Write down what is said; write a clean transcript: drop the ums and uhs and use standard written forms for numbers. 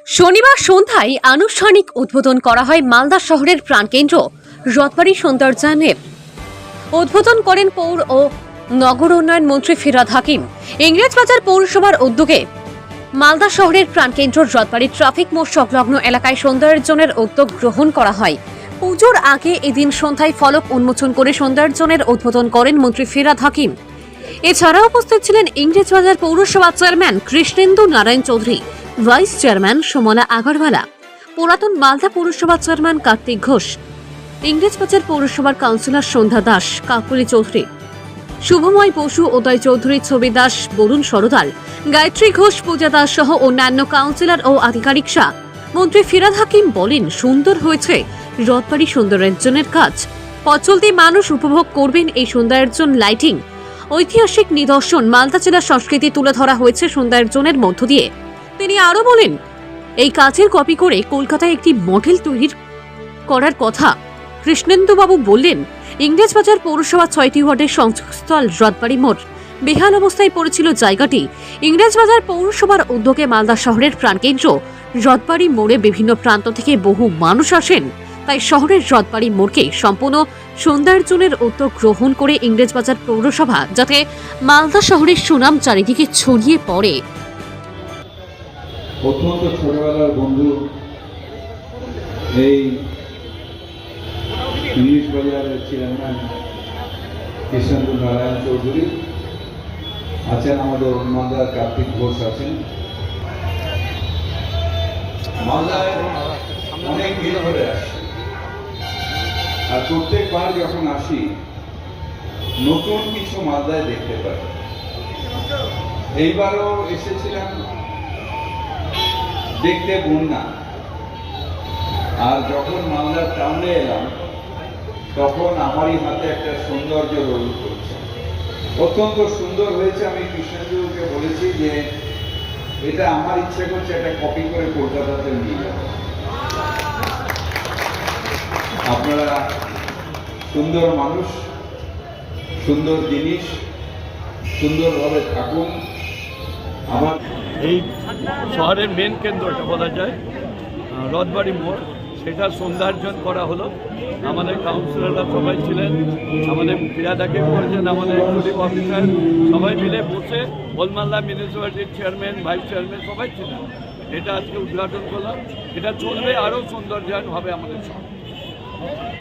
শনিবার সন্ধ্যায় আনুষ্ঠানিক উদ্বোধন করা হয় মালদা শহরের প্রাণকেন্দ্র রথবাড়ি সৌন্দর্যায়নের। উদ্বোধন করেন পৌর ও নগর উন্নয়ন মন্ত্রী ফিরহাদ হাকিম। ইংরেজবাজার পৌরসভার উদ্যোগে মালদা শহরের প্রাণকেন্দ্র রথবাড়ি ট্রাফিক মোড় সংলগ্ন এলাকায় সৌন্দর্যায়নের উদ্যোগ গ্রহণ করা হয়। পুজোর আগে এদিন সন্ধ্যায় ফলক উন্মোচন করে সৌন্দর্যায়নের উদ্বোধন করেন মন্ত্রী ফিরহাদ হাকিম। এছাড়া উপস্থিত ছিলেন ইংরেজবাজার পৌরসভা chairman Krishnendu Narayan Chowdhury, vice chairman Sumana Agarwala, পুরাতন মালদা পৌরসভা চেয়ারম্যান কার্তিক ঘোষ, ইংরেজবাজার পৌরসভার কাউন্সিলর সন্ধ্যা দাস, কাকুলি চৌধুরী, শুভময় বসু, উদয় চৌধুরী, ছবি দাস, বরুণ সরদার, গায়ত্রী ঘোষ, পূজা দাস সহ অন্যান্য কাউন্সিলর ও আধিকারিকরা। মন্ত্রী ফিরহাদ হাকিম বলেন, সুন্দর হয়েছে রথবাড়ি সৌন্দর্যায়নের কাজ। পথ চলতি মানুষ উপভোগ করবেন এই সৌন্দর্যায়ন লাইটিং। ঐতিহাসিক নিদর্শন মালদা জেলার সংস্কৃতি তুলে ধরা হয়েছে সৌন্দর্যায়নের মধ্য দিয়ে। তিনি আরো বলেন, এই কাজের কপি করে কলকাতায় একটি মডেল তৈরি করার কথা। কৃষ্ণেন্দুবাবু বললেন, ইংরেজবাজার পৌরসভা 6টি ওয়ার্ডের সংযোগস্থল রথবাড়ি মোড় বেহাল অবস্থায় পড়েছিল। জায়গাটি ইংরেজবাজার পৌরসভার উদ্যোগে মালদা শহরের প্রাণকেন্দ্র রথবাড়ি মোড়ে বিভিন্ন প্রান্ত থেকে বহু মানুষ আসেন। তাই শহরের রথবাড়ি মোড়কে সম্পূর্ণ সৌন্দর্যায়নের উদ্যোগ গ্রহণ করে ইংরেজবাজার পৌরসভা যাতে মালদা শহরের সুনাম চারিদিকে ছড়িয়ে পড়ে। অত্যন্ত ছোটবেলার বন্ধু এই ইংলিশ বাজারের চেয়ারম্যান কৃষ্ণেন্দু নারায়ণ চৌধুরী আছেন, আমাদের মালদার কার্তিক ঘোষ আছেন। মালদায় অনেক দিন ধরে আসি, আর প্রত্যেকবার যখন আসি নতুন কিছু মালদায় দেখতে পাই। এইবারও এসেছিলাম দেখতে বন্যা, আর যখন মালদার টাউনে এলাম তখন আমারই হাতে একটা সৌন্দর্য রোল করছে, অত্যন্ত সুন্দর হয়েছে। আমি কৃষ্ণেন্দুকে বলেছি যে এটা আমার ইচ্ছে করছে একটা কপি করে কলকাতাতে নিয়ে যাব। আপনারা সুন্দর মানুষ, সুন্দর জিনিস, সুন্দরভাবে থাকুন। আমার এই শহরের মেন কেন্দ্র এটা বলা যায় রথবাড়ি মোড়, সেটা সৌন্দর্যায়ন করা হলো। আমাদের কাউন্সিলররা সবাই ছিলেন, আমাদের ফিরহাদ করেছেন, আমাদের পুলিশ অফিসার সবাই মিলে বসে মালদা মিউনিসিপ্যালিটির চেয়ারম্যান, ভাইস চেয়ারম্যান সবাই ছিলেন। এটা আজকে উদ্ঘাটন করলাম। এটা চলবে, আরও সৌন্দর্যায়ন হবে আমাদের শহর।